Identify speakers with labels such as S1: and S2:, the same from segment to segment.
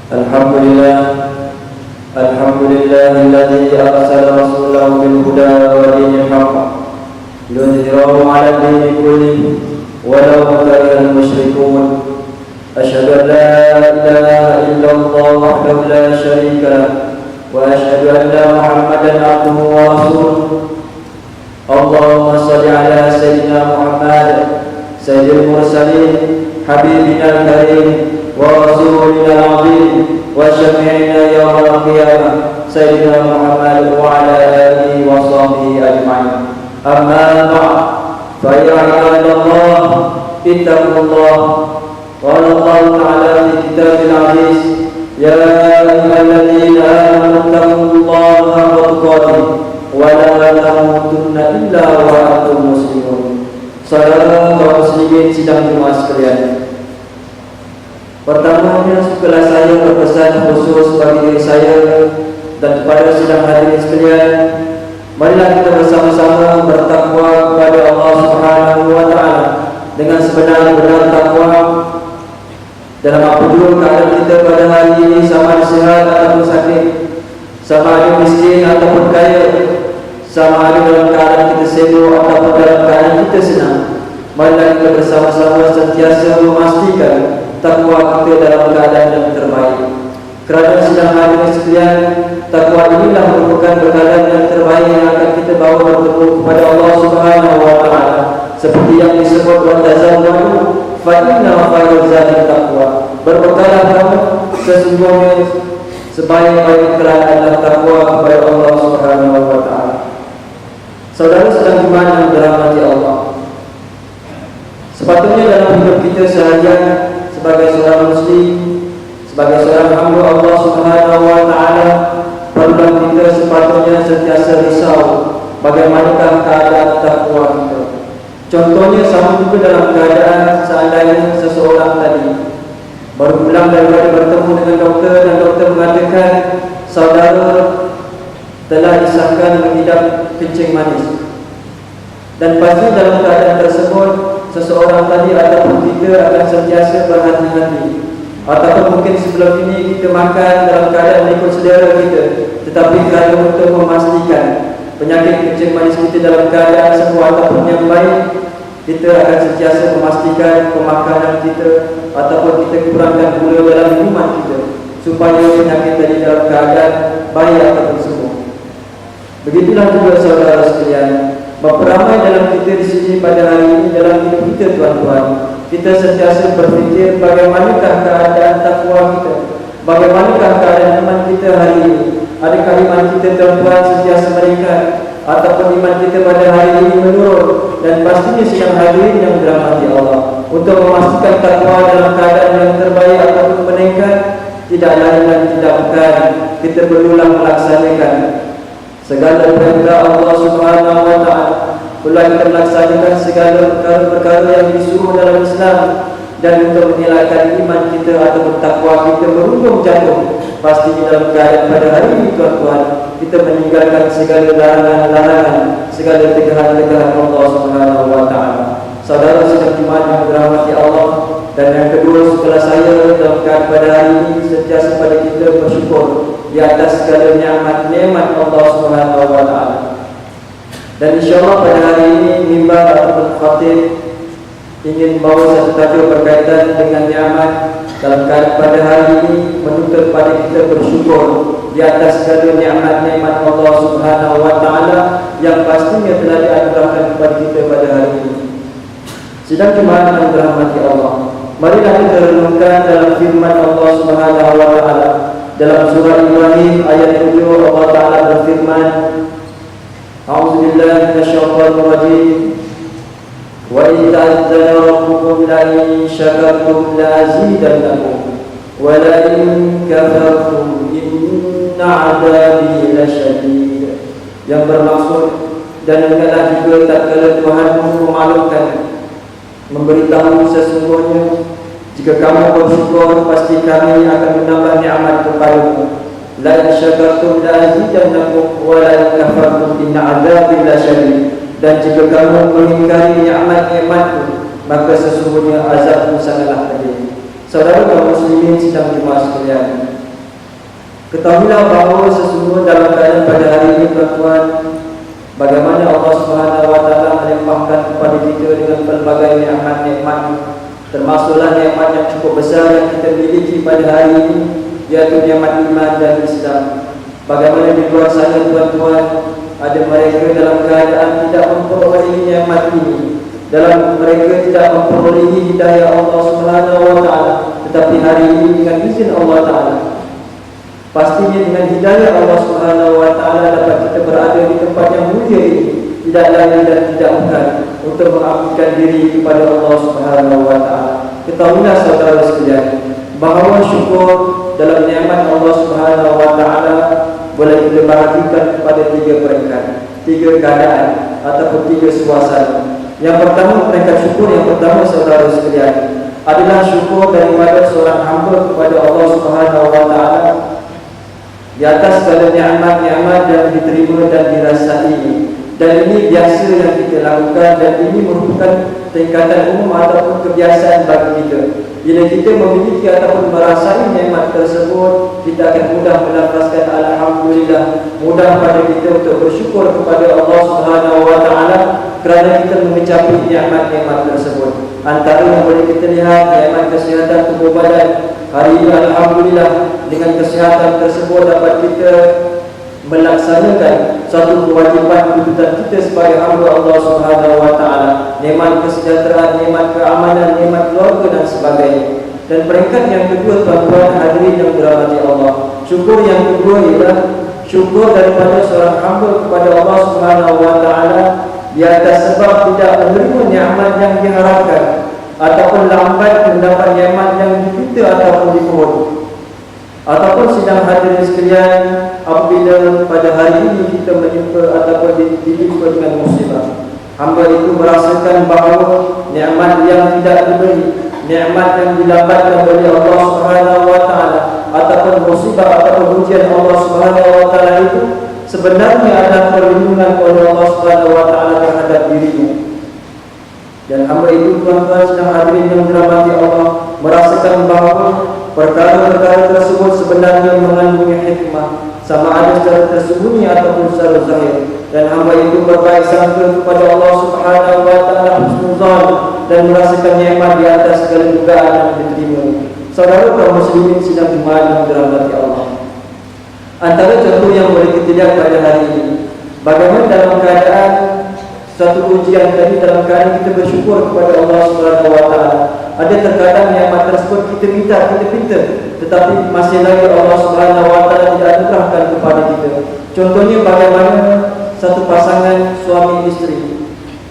S1: Alhamdulillahilladzi arsala rasulahu bil huda wa dinil haqq liyudhhirahu 'ala dini kullihi walau karihal musyrikun. Asyhadu an la ilaha illallah wahdahu la syarika lah wa asyhadu anna Muhammadan 'abduhu wa rasuluh. Allahumma shalli 'ala sayyidina Muhammad sayyidil mursalin habibina al-karim wa rasulina al-'azim wa syafi'ina yawmal qiyamah sayyidina Muhammad wa ala alihi wa sahbihi ajma'in. Amma ba'd, fa ya ibadallah ittaqullah. Qala Allah ta'ala fi kitabil 'aziz, ya ayyuhalladzina amanu taqullaha haqqa tuqatih wa la tamutunna illa wa antum muslimun. Saudara kaum muslimin sidang Jumat sekalian, pertamanya setelah saya berpesan khusus bagi diri saya dan kepada sidang hadirin sekalian, marilah kita bersama-sama bertakwa kepada Allah Subhanahu wa taala dengan sebenar-benar takwa dalam apapun keadaan kita pada hari ini, sama ada sihat ataupun sakit, sama ada miskin ataupun kaya, sama ada dalam keadaan kita sibuk ataupun dalam keadaan kita senang. Marilah kita bersama-sama sentiasa memastikan takwa kita dalam keadaan yang terbaik. Kerana sedang hadirin sekalian, takwa inilah merupakan bekalan yang terbaik yang akan kita bawa bertemu kepada Allah Subhanahu wa taala. Seperti yang disebut wa tazawwadu fa inna khairaz zadi taqwa. Berbekalah kamu, sesungguhnya sebaik-baik bekalan adalah takwa kepada Allah Subhanahu wa taala. Saudara sedang Jumat yang dirahmati Allah, sepatutnya dalam hidup kita seharian sebagai seorang muslim, sebagai seorang hamba Allah Subhanahu wa taala, perlulah kita sepatutnya sentiasa risau bagaimanakah keadaan takwa kita. Contohnya sama juga dalam keadaan seandainya seseorang tadi baru pulang daripada bertemu dengan doktor dan doktor mengatakan saudara telah disahkan mengidap kencing manis, dan pasti dalam keadaan tersebut seseorang tadi ataupun kita akan sentiasa berhati-hati. Ataupun mungkin sebelum ini kita makan dalam keadaan mengikut selera kita, tetapi kerana untuk memastikan penyakit kencing manis kita dalam keadaan semua ataupun yang baik, kita akan sentiasa memastikan pemakanan kita ataupun kita kurangkan gula dalam minuman kita supaya penyakit tadi dalam keadaan baik ataupun sembuh. Begitulah juga saudara sekalian, berperamai dalam kita di sini pada hari ini dalam hidup kita tuan-tuan, kita sentiasa berfikir bagaimanakah keadaan takwa kita, bagaimanakah keadaan iman kita hari ini. Adakah iman kita tuan-tuan sentiasa meningkat ataupun iman kita pada hari ini menurun? Dan pastinya sedang hadirin yang dirahmati Allah, untuk memastikan takwa dalam keadaan yang terbaik ataupun meningkat, tidak lain dan tidak bukan kita perlulah melaksanakan segala perintah Allah Subhanahu wa taala. Perlulah kita melaksanakan segala perkara-perkara yang disuruh dalam Islam, dan untuk menilaikan iman kita atau takwa kita beruntung jatuh, pastinya dalam keadaan pada hari ini tuan-tuan, kita meninggalkan segala larangan-larangan, segala tegahan-tegahan Allah Subhanahu wa taala. Saudara sedang Jumat yang dirahmati Allah, dan yang kedua, setelah saya dalam keadaan pada hari ini sentiasa pada kita bersyukur di atas segala nikmat Allah Subhanahu wa taala. Dan insya-Allah pada hari ini mimbar ataupun khatib ingin bawa satu tajuk berkaitan dengan nikmat dalam keadaan pada hari ini, menuntut pada kita bersyukur di atas segala nikmat Allah Subhanahu wa taala yang pastinya telah dianugerahkan kepada kita pada hari ini. Sidang Jumat yang dirahmati Allah, marilah kita renungkan dalam firman Allah Subhanahu wa taala dalam surah Ibrahim ayat 7. Allah taala berfirman, A'udzubillahi minasyaitonir rajim. Wa idh ta'azzana rabbukum la in syakartum la azidannakum wa la in kafartum inna 'adzabi lasyadid. Yang bermaksud, dan ingatlah juga tatkala Tuhanmu memaklumkan, memberitahu sesungguhnya jika kamu bersyukur pasti kami akan menambah nikmat kepadamu. La in syakartum la azidannakum wa la in kafartum inna 'adzabi lasyadid. Dan jika kamu mengingkari nikmat-nikmatku, maka sesungguhnya azabku sangatlah pedih. Saudara kaum muslimin sidang jemaah sekalian, ketahuilah bahawa sesungguhnya dalam keadaan pada hari ini tuan-tuan, bagaimana Allah Subhanahu wa taala melimpahkan kepada kita dengan pelbagai nikmat-nikmat, termasuklah nikmat yang cukup besar yang kita miliki pada hari ini, yaitu nikmat iman dan Islam. Bagaimana di luar sana tuan-tuan, ada mereka dalam keadaan tidak memperolehi nikmat ini, dalam mereka tidak memperolehi hidayah Allah Subhanahu wa taala, tetapi hari ini dengan izin Allah taala, pastinya dengan hidayah Allah Subhanahu wa taala dapat kita berada di tempat yang mulia ini, tidak lain dan tidak bukan untuk mengabdikan diri kepada Allah Subhanahu wa taala. Ketahuilah saudara sekalian, bahawa syukur dalam nikmat Allah Subhanahu wa taala boleh kita bahagikan kepada tiga peringkat, tiga keadaan ataupun tiga suasana. Yang pertama, peringkat syukur yang pertama saudara sekalian adalah syukur daripada seorang hamba kepada Allah Subhanahu wa taala di atas segala nikmat-nikmat yang diterima dan dirasai. Dan ini biasa yang kita lakukan, dan ini merupakan tingkatan umum ataupun kebiasaan bagi kita. Bila kita memiliki ataupun merasai nikmat tersebut, kita akan mudah melafazkan alhamdulillah, mudah pada kita untuk bersyukur kepada Allah Subhanahu wa taala kerana kita mengecapi nikmat-nikmat tersebut. Antara yang boleh kita lihat, nikmat kesihatan tubuh badan. Hari ini alhamdulillah dengan kesihatan tersebut dapat kita melaksanakan satu kewajipan kedudukan kita sebagai hamba Allah Subhanahu wa taala, nikmat kesejahteraan, nikmat keamanan, nikmat keluarga dan sebagainya. Dan peringkat yang kedua tuan-tuan hadirin yang dirahmati Allah, syukur yang kedua ialah syukur daripada seorang hamba kepada Allah Subhanahu wa taala di atas sebab tidak menerima nikmat yang diharapkan ataupun lambat mendapat nikmat yang diminta ataupun dimohon. Ataupun sidang hadirin sekalian, apabila pada hari ini kita menimpa ataupun ditimpa dengan musibah, hamba itu merasakan bahawa nikmat yang tidak diberi, nikmat yang dilambatkan oleh Allah Subhanahu wa taala ataupun musibah ataupun ujian Allah Subhanahu wa taala itu sebenarnya adalah perlindungan oleh Allah Subhanahu wa taala terhadap dirinya. Dan hamba itu tuan-tuan sedang hadirin yang dirahmati Allah merasakan bahawa perkara-perkara tersebut sebenarnya mengandungi hikmah, sama ada secara tersembunyi ataupun secara zahir. Dan hamba itu berbaik sangka kepada Allah Subhanahu wa taala husnuzan dan merasakan nikmat di atas segala dugaan yang diterima. Saudara kaum muslimin sidang jemaah yang dirahmati Allah, antara contoh yang boleh kita lihat pada hari ini, bagaimana dalam keadaan satu ujian tadi, dalam keadaan kita bersyukur kepada Allah Subhanahu wa taala. Ada terkadang nikmat tersebut kita minta, tetapi masih lagi Allah Subhanahu wa taala tidak anugerahkan kepada kita. Contohnya bagaimana satu pasangan suami isteri,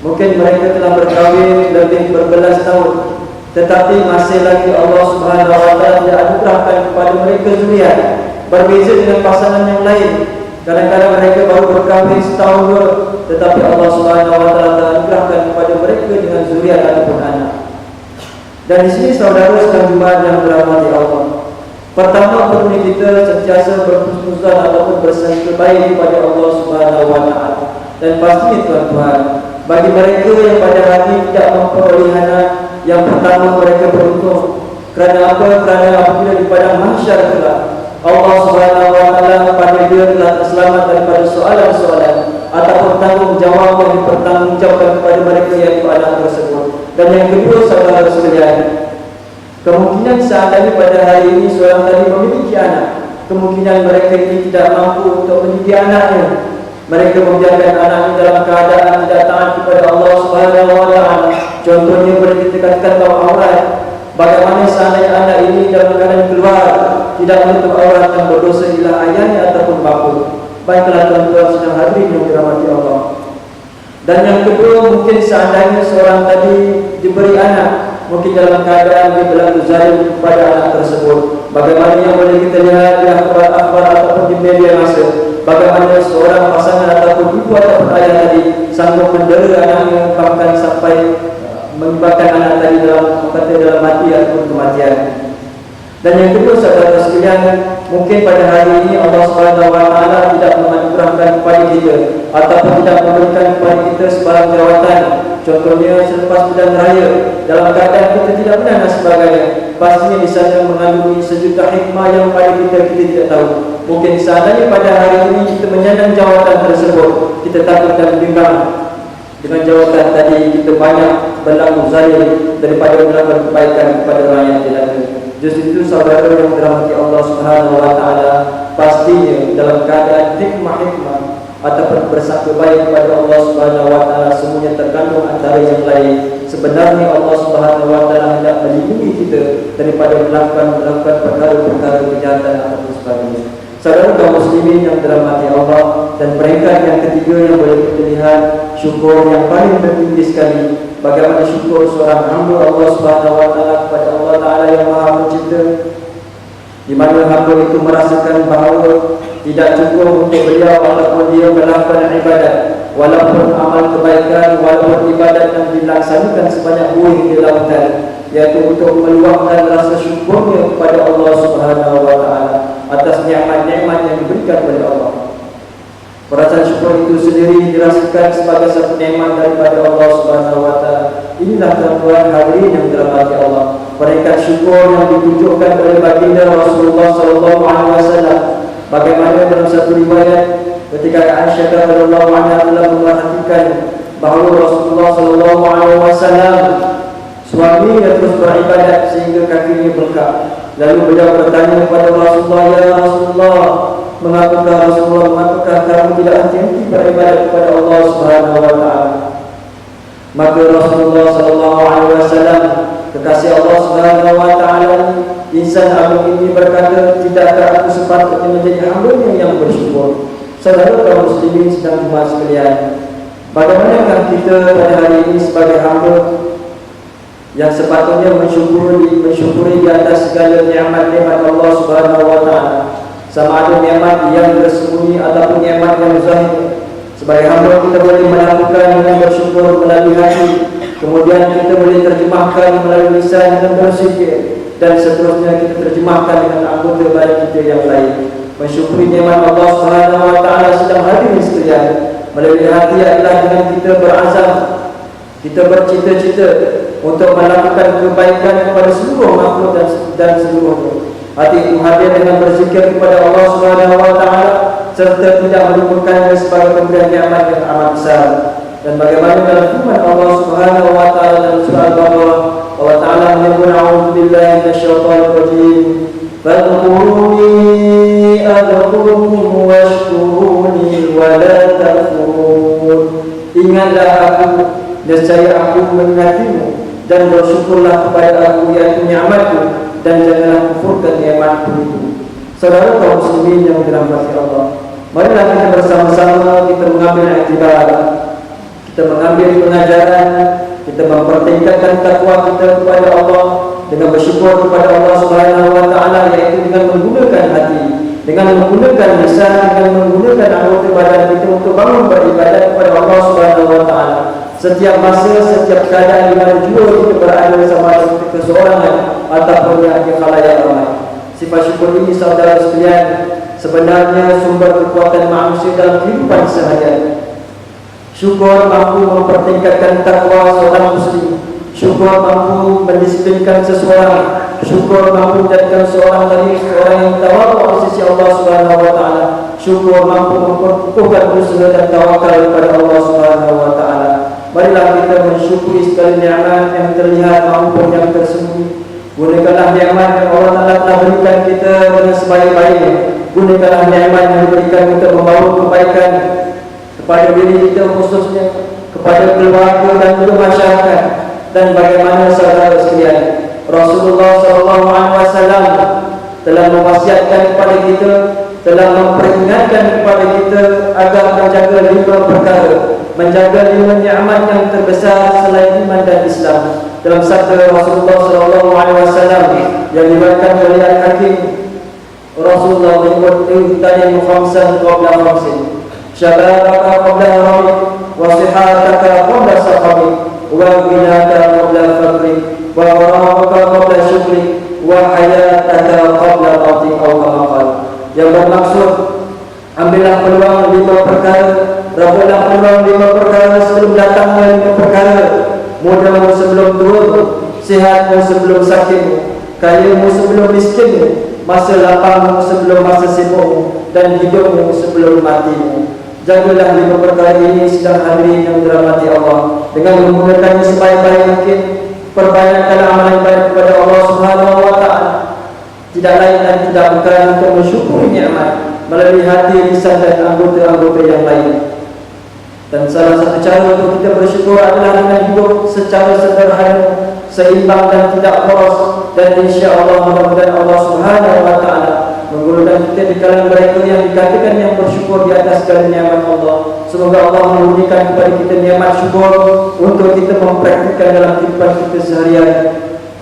S1: mungkin mereka telah berkahwin lebih berbelas tahun, tetapi masih lagi Allah Subhanahu wa taala tidak anugerahkan kepada mereka zuriat. Berbeza dengan pasangan yang lain, kadang-kadang mereka baru berkahwin setahun dua, tetapi Allah Subhanahu wa taala telah anugerahkan kepada mereka dengan zuriat ataupun anak. Dan di sini saudara sedang jemaah yang dirahmati Allah, pertama perlu kita sentiasa berhusnuzan ataupun bersangka baik kepada Allah Subhanahu wa taala. Dan pastinya tuan-tuan, bagi mereka yang pada hari tidak memperoleh anak, yang pertama mereka beruntung. Kerana apa? Kerana apabila di padang mahsyar kelak, Allah Subhanahu wa taala pada dia telah terselamat daripada soalan-soalan ataupun tanggungjawab yang dipertanggungjawabkan kepada mereka yaitu anak tersebut. Dan yang kedua saudara sekalian, kemungkinan seandainya pada hari ini seorang tadi memiliki anak, kemungkinan mereka ini tidak mampu untuk mendidik anaknya. Mereka membiarkan anaknya dalam keadaan tidak taat kepada Allah Subhanahu wa taala. Contohnya boleh kita katakan bau aurat. Bagaimana seandainya anak ini dalam keadaan keluar tidak menutup aurat dan berdosa ialah ayahnya ataupun bapa. Baiklah tuan-tuan sedang hadirin yang dirahmati Allah. Dan yang kedua, mungkin seandainya seorang tadi diberi anak, mungkin dalam keadaan dia berlaku zalim kepada anak tersebut. Bagaimana yang boleh kita lihat di akhbar-akhbar ataupun di media masa, bagaimana seorang pasangan ataupun ibu ataupun ayah tadi sanggup mendera anaknya bahkan sampai menyebabkan anak tadi dalam mati ataupun kematian. Dan yang kedua saudara sekalian, mungkin pada hari ini Allah Subhanahu wa taala tidak menganugerahkan kepada kita ataupun tidak memberikan kepada kita sebarang jawatan Contohnya selepas pilihan raya, dalam keadaan kita tidak benar dan sebagainya, pastinya di sana mengandungi sejuta hikmah yang pada kita tidak tahu. Mungkin seandainya pada hari ini kita menyandang jawatan tersebut, kita takut dan bimbang dengan jawatan tadi, kita banyak berlaku zalim daripada melakukan kebaikan kepada rakyat jelata. Justru itu saudara yang dirahmati Allah Subhanahu wa taala, pastinya dalam keadaan hikmah-hikmah ataupun bersangka baik kepada Allah Subhanahu wa taala, semuanya terkandung antara yang lain. Sebenarnya Allah Subhanahu wa taala hendak melindungi kita daripada melakukan perkara-perkara kejahatan ataupun sebagainya. Saudara kaum muslimin yang dirahmati Allah, dan peringkat yang ketiga yang boleh kita lihat, syukur yang paling tertinggi sekali. Bagaimana syukur seorang hamba Allah Subhanahu wa taala kepada Allah Taala yang Maha Pencipta, di mana hamba itu merasakan bahawa tidak cukup untuk beliau ataupun dia melakukan ibadat, walaupun amal kebaikan, walaupun ibadat yang dilaksanakan sebanyak buih di lautan, yaitu untuk meluapkan rasa syukurnya kepada Allah Subhanahu wa taala atas nikmat-nikmat yang diberikan oleh Allah. Perasaan syukur itu sendiri dirasakan sebagai satu nikmat daripada Allah Subhanahu wa taala. Inilah tuan-tuan hadirin yang dirahmati Allah, peringkat syukur yang ditunjukkan oleh baginda Rasulullah sallallahu alaihi wasallam. Bagaimana dalam satu riwayat ketika Aisyah radhiyallahu anha telah memperhatikan bahawa Rasulullah sallallahu alaihi wasallam suaminya terus beribadat sehingga kakinya bengkak. Lalu beliau bertanya kepada Rasulullah, "Ya Rasulullah, mengapakah kamu tidak henti-henti beribadat kepada Allah Subhanahu wa taala?" Maka Rasulullah sallallahu alaihi wasallam, kekasih Allah Subhanahu wa taala, insan agung ini berkata, "Tidakkah aku sepatutnya menjadi hamba-Nya yang bersyukur?" Saudara kaum muslimin sedang jemaah sekalian, bagaimanakah kita pada hari ini sebagai hamba yang sepatutnya mensyukuri di atas segala nikmat-nikmat Allah Subhanahu wa taala, sama ada nikmat yang bersembunyi ataupun nikmat yang zahir. Sebagai hamba kita boleh melakukan dengan bersyukur melalui hati, kemudian kita boleh terjemahkan melalui lisan dan berzikir, dan seterusnya kita terjemahkan dengan anggota badan kita yang lain. Mensyukuri nikmat Allah Subhanahu wa taala sedang hadir sekalian melalui hati adalah dengan kita berazam, kita bercita-cita untuk melakukan kebaikan kepada seluruh makhluk dan seluruhnya. Hati itu hadir dengan berzikir kepada Allah Subhanahu wa taala serta tidak melupakannya sebagai pemberian nikmat yang amat besar. Dan bagaimana dalam firman Allah Subhanahu wa taala dalam surah Al-Baqarah, Allah Taala menyebut, "A'udzubillahi minasyaitonir rajim. Fadhkuruni adhkurkum washkuruni wa la takfurun." Ingatlah aku, nescaya aku mengingatimu, dan bersyukurlah kepada aku yaitu nikmatku, dan janganlah kufurkan nikmatku itu. Saudara kaum muslimin yang dirahmati Allah, marilah kita bersama-sama kita mengambil iktibar, kita mengambil pengajaran, kita mempertingkatkan takwa kita kepada Allah dengan bersyukur kepada Allah Subhanahu wa taala, yaitu dengan menggunakan hati, dengan menggunakan lisan, dengan menggunakan anggota badan kita untuk bangun beribadat kepada Allah Subhanahu wa taala. Setiap masa, setiap keadaan di mana jua kita berada sama ada kita keseorangan ataupun yang khalayak ramai. Sifat syukur ini saudara sekalian sebenarnya sumber kekuatan manusia dalam kehidupan seharian. Syukur mampu mempertingkatkan takwa seorang muslim. Syukur mampu mendisiplinkan seseorang. Syukur mampu menjadikan seorang tadi seorang yang tawakal di sisi Allah Subhanahu wa taala. Syukur mampu memperkukuhkan usaha dan tawakal kepada Allah Subhanahu wa taala. Marilah kita mensyukuri segala nikmat yang terlihat maupun yang tersembunyi. Gunakanlah nikmat yang Allah Taala telah berikan kita dengan sebaik-baiknya. Gunakanlah nikmat yang diberikan untuk membawa kebaikan kepada diri kita, khususnya kepada keluarga dan juga masyarakat. Dan bagaimana saudara sekalian, Rasulullah sallallahu alaihi wasallam telah mewasiatkan kepada kita, telah memperingatkan kepada kita agar menjaga 5 perkara, menjaga 5 nikmat yang terbesar selain iman dan Islam. Dalam sabda Rasulullah sallallahu alaihi wasallam yang diriwayatkan oleh Al-Hakim, Rasulullah menyebut tadi khamsan qabla khamsin, syababaka qabla haramik, wa sihataka qabla saqamik, wa ghinaka qabla faqrik, wa gharabaka qabla syukrik, wa hayataka qabla mautik, atau kama qala. Yang bermaksud, ambillah peluang 5 perkara Rabbana peluang 5 perkara sebelum datangnya 5 perkara. Mudahmu sebelum tuamu, sihatmu sebelum sakitmu, kayamu sebelum miskinmu, masa lapangmu sebelum masa sibukmu, dan hidupmu sebelum matimu. Jagalah 5 perkara ini sedang hadirin yang dirahmati Allah, dengan menggunakannya sebaik-baik mungkin. Perbanyakkan amalan baik kepada Allah Subhanahu wa taala. Tidak lain dan tidak bukan untuk mensyukuri nikmat melalui hati, lisan dan anggota-anggota yang lain. Dan salah satu cara untuk kita bersyukur adalah dengan hidup secara sederhana, seimbang dan tidak boros. Dan insya-Allah mudah-mudahan Allah Subhanahu wa taala menggolongkan kita di kalangan mereka yang dikatakan yang bersyukur di atas segala nikmat Allah. Semoga Allah memberikan kepada kita nikmat syukur untuk kita mempraktikkan dalam kehidupan kita seharian.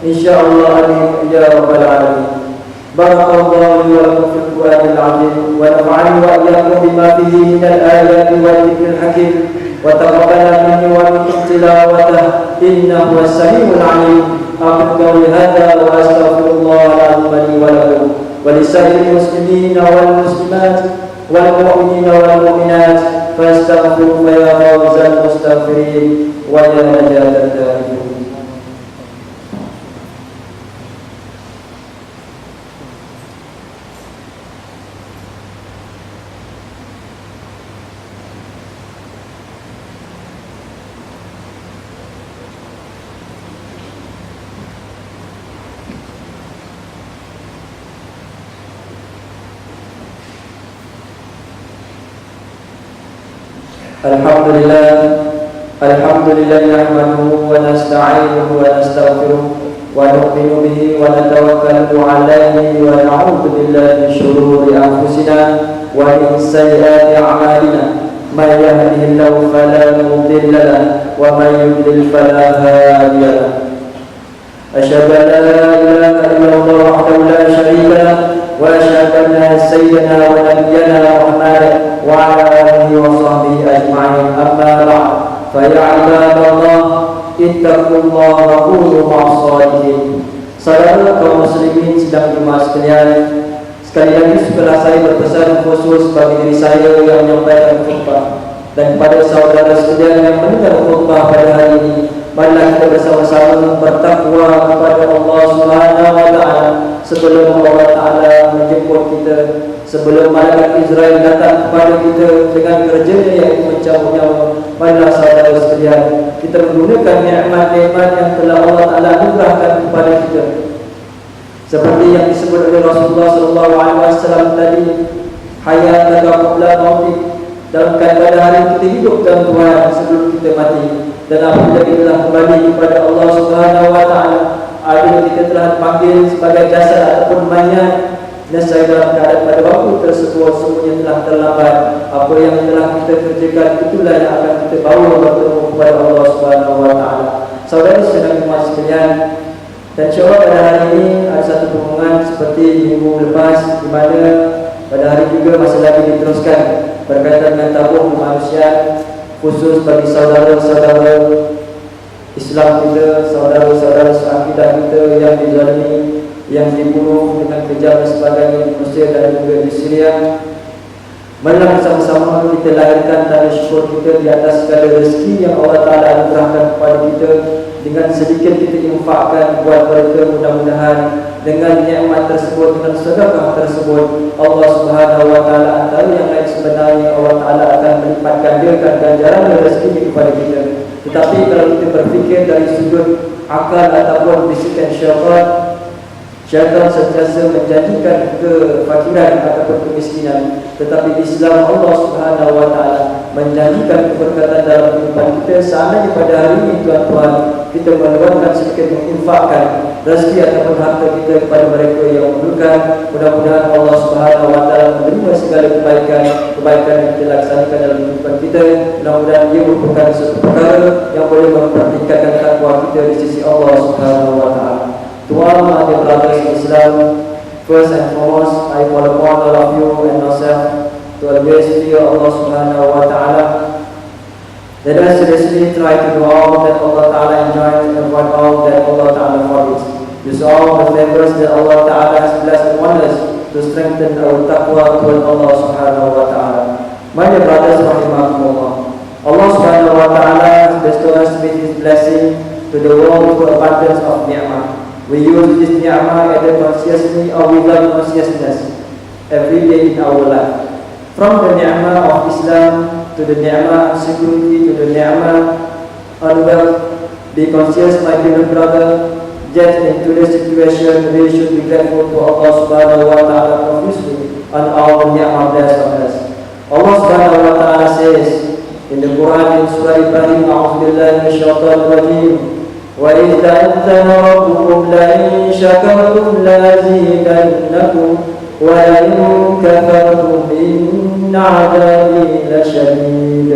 S1: Insya-Allah amin ya rabbal alamin. Barakallahu li wa lakum fil Qur'anil 'azim wa nafa'ani wa iyyakum bima fihi minal ayati wal dhikril hakim wa taqabbala minni wa minkum tilawatahu innahu was-sami'ul 'alim. Aqulu qawli hadha wa astaghfirullahal 'azim li wa lakum wa lisa'iril muslimina wal muslimat wal mu'minina wal mu'minat fastaghfiruhu ya fawzal mustaghfirin wa ya najatat taibin. Alhamdulillah nahmaduhu wa nasta'inuhu wa nastaghfiruh wa nu'minu bihi wa natawakkalu 'alaihi wa na'udzu billahi min shururi anfusina wa min sayyiati a'malina. May yahdihillahu fala mudilla lahu wa may yudlil fala hadiya lahu. Asyhadu an la ilaha illallah wahdahu la syarika lahu wa asyhadu anna sayyidana wa nabiyyana Muhammadan wa ala alihi wa sahbihi ajma'in. Amma ba'd. Fa ya ibadallah ittaqullaha wa kunu ma'as-shadiqin. Saudara kaum muslimin sedang jemaah sekalian, sekali lagi setelah saya berpesan khusus bagi diri saya yang menyampaikan khutbah dan pada saudara sekalian yang mendengar khutbah pada hari ini, marilah kita bersama-sama bertakwa kepada Allah Subhanahu wa taala sebelum Allah taala menjemput kita, sebelum malaikat Israel datang kepada kita dengan kerjanya yaitu mencabut nyawa. Marilah saudara sekalian, kita menggunakan nikmat-nikmat yang telah Allah taala anugerahkan kepada kita. Seperti yang disebut oleh Rasulullah sallallahu alaihi wasallam tadi, hayat qabla mautik, dalam keadaan hari kita hidup dalam Tuhan sebelum kita mati. Dan apabila kita telah kembali kepada Allah Subhanahu wa taala, adakah kita telah dipanggil sebagai jasad ataupun mayat, nescaya dalam keadaan pada waktu tersebut semuanya telah terlambat. Apa yang telah kita kerjakan itulah yang akan kita bawa bertemu kepada Allah Subhanahu wa taala. Saudara sedang jemaah sekalian, dan insya-Allah pada hari ini ada satu pengumuman seperti minggu lepas, di mana pada hari juga masih lagi diteruskan berkaitan dengan tabung kemanusiaan khusus bagi saudara-saudara Islam kita, saudara-saudara seakidah kita yang dizalimi, yang dibunuh dengan kejam dan sebagainya di Mesir dan juga di Syria. Marilah bersama-sama kita lahirkan tanda syukur kita di atas segala rezeki yang Allah Ta'ala anugerahkan kepada kita. Dengan sedikit kita infakkan buat mereka, mudah-mudahan dengan nikmat tersebut, dengan sedekah tersebut, Allah Subhanahu wa taala antara yang lain sebenarnya Allah Taala akan melipat gandakan ganjaran dan rezeki kepada kita. Tetapi kalau kita berfikir dari sudut akal ataupun bisikan syaitan sentiasa menjanjikan kefakiran ataupun kemiskinan. Tetapi Islam Allah Subhanahu wa taala menjanjikan keberkatan dalam kehidupan kita. Seandainya pada hari ini tuan-tuan kita meluangkan sedikit menginfakkan rezeki ataupun harta kita kepada mereka yang memerlukan, mudah-mudahan Allah Subhanahu wa taala menerima segala kebaikan yang kita laksanakan dalam kehidupan kita. Mudah-mudahan ia merupakan sesuatu perkara yang boleh mempertingkatkan takwa kita di sisi Allah Subhanahu wa taala. To all my dear brothers in Islam, first and foremost, I call upon all of you and myself to always fear Allah Subhanahu wa taala. Let us seriously try to do all that Allah Ta'ala enjoys and avoid all that Allah Ta'ala forbids. Use all the favors that Allah Ta'ala has blessed upon us to strengthen our taqwa toward Allah Subhanahu wa ta'ala. My dear brothers, rahimahumullah, Allah subhanahu wa ta'ala bestowed us with His blessing to the world through abundance of ni'mah. We use this ni'mah either consciously or without consciousness every day in our life. From the ni'mah of Islam to the ni'mah of security to the ni'mah on wealth, be conscious, my dear brother, that in today's situation we should be grateful to Allah subhanahu wa ta'ala profusely on our ni'mah blessed on us. Allah subhanahu wa ta'ala says in the Quran in Surah Ibrahim, A'udhu billahi minasyaitanir rajim, wa idh ta'azzana rabbukum la in syakartum la azidannakum wa la in kafartum inna 'adhabi lasyadid.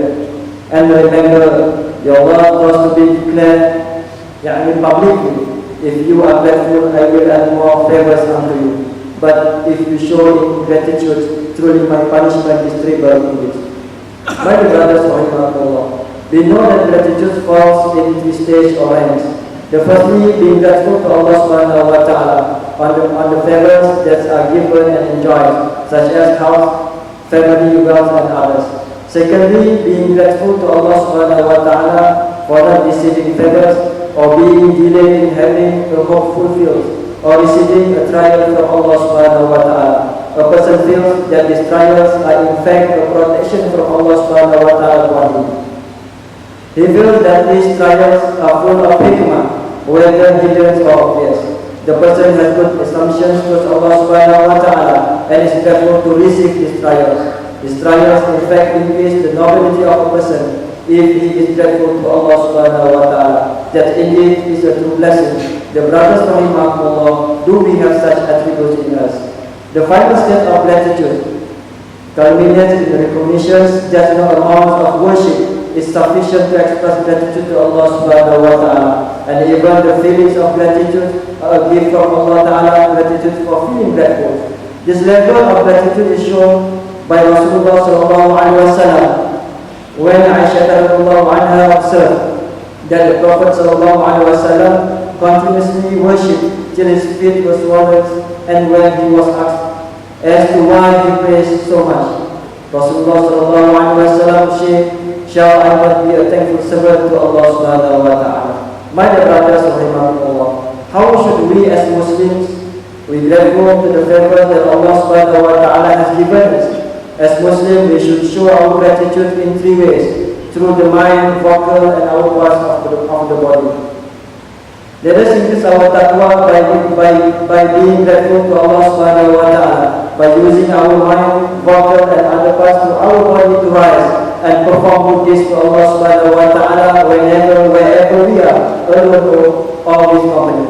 S1: And remember, your word was to be declared publicly. If you are grateful, I will add more favors unto you. But if you show ingratitude, truly my punishment is terrible indeed. My dear brothers, we know that gratitude falls in three stages or ranks. The firstly, being grateful to Allah subhanahu wa ta'ala on the favors that are given and enjoyed, such as health, family, wealth, and others. Secondly, being grateful to Allah subhanahu wa ta'ala for not receiving favors or being delayed in having a hope fulfilled, or receiving a trial from Allah subhanahu wa ta'ala. A person feels that these trials are in fact a protection from Allah subhanahu wa ta'ala for him. He feels that these trials are full of hikmah, whether hidden or obvious. The person has good assumptions towards Allah subhanahu wa ta'ala and is therefore to receive these trials. These trials in fact increase the nobility of a person if he is grateful to Allah subhanahu wa ta'ala. That indeed is a true blessing. The brothers rahimahumullah, do we have such attributes in us? The final step of gratitude culminates in the recognition that no amount of worship is sufficient to express gratitude to Allah subhanahu wa ta'ala. And even the feelings of gratitude are a gift from Allah ta'ala, gratitude for feeling grateful. This level of gratitude is shown by Rasulullah sallallahu alaihi wasallam when Aisha radhiyallahu anha observed that the Prophet sallallahu alaihi wasallam continuously worshipped till his feet were swollen, and when he was asked as to why he prays so much, Rasulullah sallallahu alaihi wasallam said, "Shall I not be a thankful servant to Allah subhanahu wa ta'ala?" My dear brothers, rahimahullah, how should we as Muslims be grateful to the favor that Allah subhanahu wa ta'ala has given us? As Muslims, we should show our gratitude in three ways: through the mind, vocal, and our parts of the body. Let us increase our taqwa by being grateful to Allah subhanahu wa ta'ala, by using our mind, vocal, and other parts of our body to rise and perform good deeds to Allah subhanahu wa ta'ala wherever we are, alone or with company.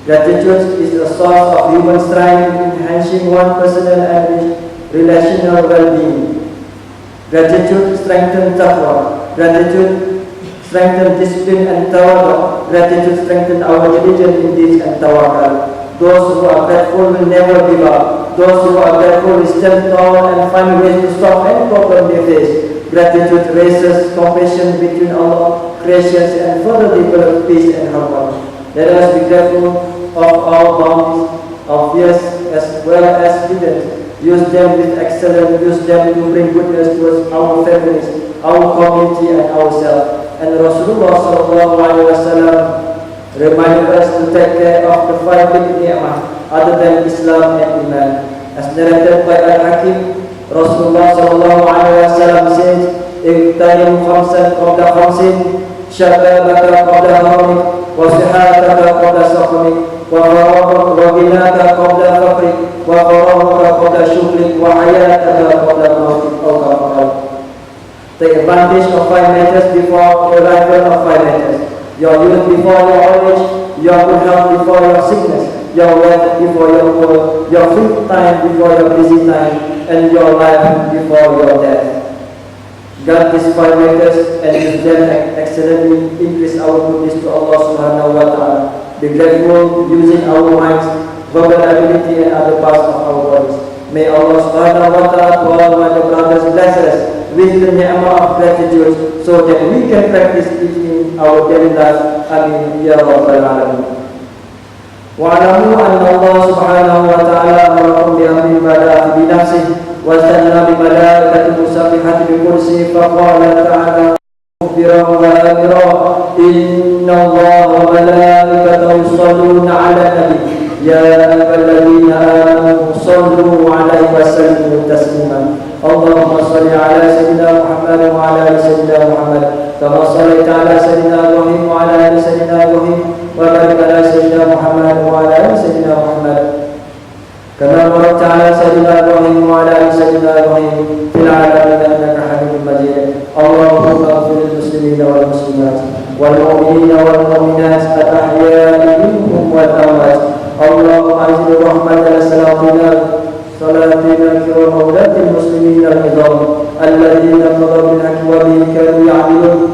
S1: Gratitude is a source of human strength in enhancing one personal and relational well-being. Gratitude strengthens taqwa. Gratitude strengthens discipline and tawaddu. Gratitude strengthens our religion in deeds and tawakkul. Those who are grateful will never give up. Those who are grateful will stand tall and find ways to stop any problem they face. Gratitude raises compassion between Allah, creations, and further develop peace and harmony. Let us be grateful of our bounties, of yes as well as hidden. Use them with excellence, use them to bring goodness towards our families, our community, and ourselves. And Rasulullah sallallahu alaihi wasallam reminded us to take care of the five big ni'mah other than Islam and Iman. As narrated by Al-Hakim, Rasulullah sallallahu alaihi wasallam says, "Iqtanim khamsan qabla khamsin, shababaka qabla haramik, wa sihataka qabla saqamik, wa ghinaka qabla faqrik, wa qarahaka qabla syukrik, wa hayataka qabla mautik." Take advantage of 5 matters before the arrival of 5 matters. Your youth before your old age, your good health before your sickness, your wealth before your poor, your free time before your busy time, and your life before your death. God these 5 matters and use them excellently, increase our goodness to Allah subhanahu wa ta'ala. Be grateful using our minds, verbal ability, and other parts of our bodies. May Allah subhanahu wa ta'ala, to all my brothers, bless us with the ni'mah of gratitude so that we can practice it in our daily life. Amin ya rabbal alamin. Wa'alamu anna Allah subhanahu wa ta'ala amarakum bi amrin bada'a bi nafsihi واستنى بملائكة المسبحة بكرسي فقال تعالى مخبرا وآمرا إن الله وملائكته يصلون على النبي يا أيها الذين آمنوا صلوا عليه وسلموا تسليما اللهم صل على سيدنا محمد وعلى آل سيدنا محمد كما صليت على سيدنا إبراهيم وعلى آل سيدنا إبراهيم وبارك على سيدنا محمد وعلى آل سيدنا محمد كما باركت على سيدنا إبراهيم وعلى آل سيدنا إبراهيم في العالمين إنك حميد مجيد اللهم اغفر للمسلمين والمسلمات والمؤمنين والمؤمنات الأحياء منهم والأموات اللهم أنزل رحمة صلاتنا الكرام وولاة المسلمين العظام الذين قضوا بالحق وبه كانوا يعملون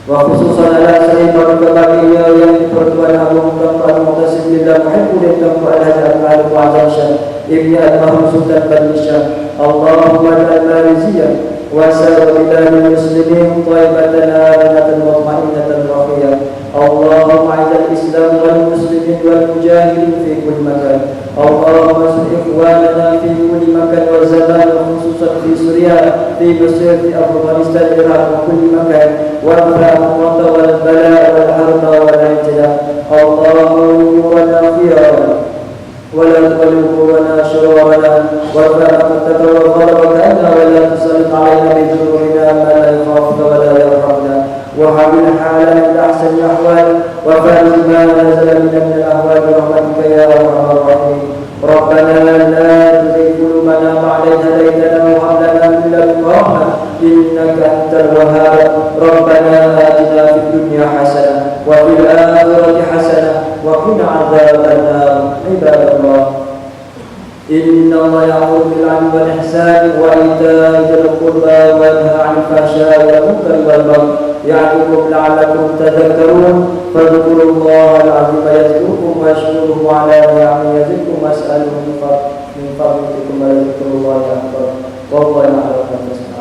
S1: وخصوصا على سيد البقية يذكر أنهم تقوى المعتصم بالله محب للتقوى الهدى المالك وعظم شان ابن أدمهم سلطان بالنشان اللهم اجعل مالزيا وسائر بلاد المسلمين طيبة آمنة مطمئنة رخية اللهم اعز الإسلام والمسلمين والمجاهدين في كل مكان اللهم انصر إخواننا في كل مكان وزمان وخصوصا في سوريا في مصر في أفغانستان العراق وكل مكان وارفع القوة والبلاء والحرب والاعتداء اللهم امورنا خيارنا ولا تقلب قلوبنا شرورنا وارفع مقتك وغضبك عنا ولا تسلط علينا بذنوبنا ما لا يخافك ولا يرحمنا وحول حالنا الى احسن الاحوال وفرج ما نزل من الاهوال برحمتك يا ارحم الراحمين ربنا لا تزغ قلوبنا بعد إذ هديتنا وهب لنا من لدنك رحمة إنك أنت الوهاب ربنا آتنا في الدنيا حسنة وفي الآخرة حسنة وقنا عذاب النار عباد الله إن الله يأمر بالعدل والإحسان وإيتاء ذي القربى وينهى عن الفحشاء والمنكر والبغي يعظكم لعلكم تذكرون فاذكروا الله العظيم يذكركم واشكروه على نعمه يزدكم واسألوه من فضلكم ولذكر الله أكبر والله يعلم ما تصنعون.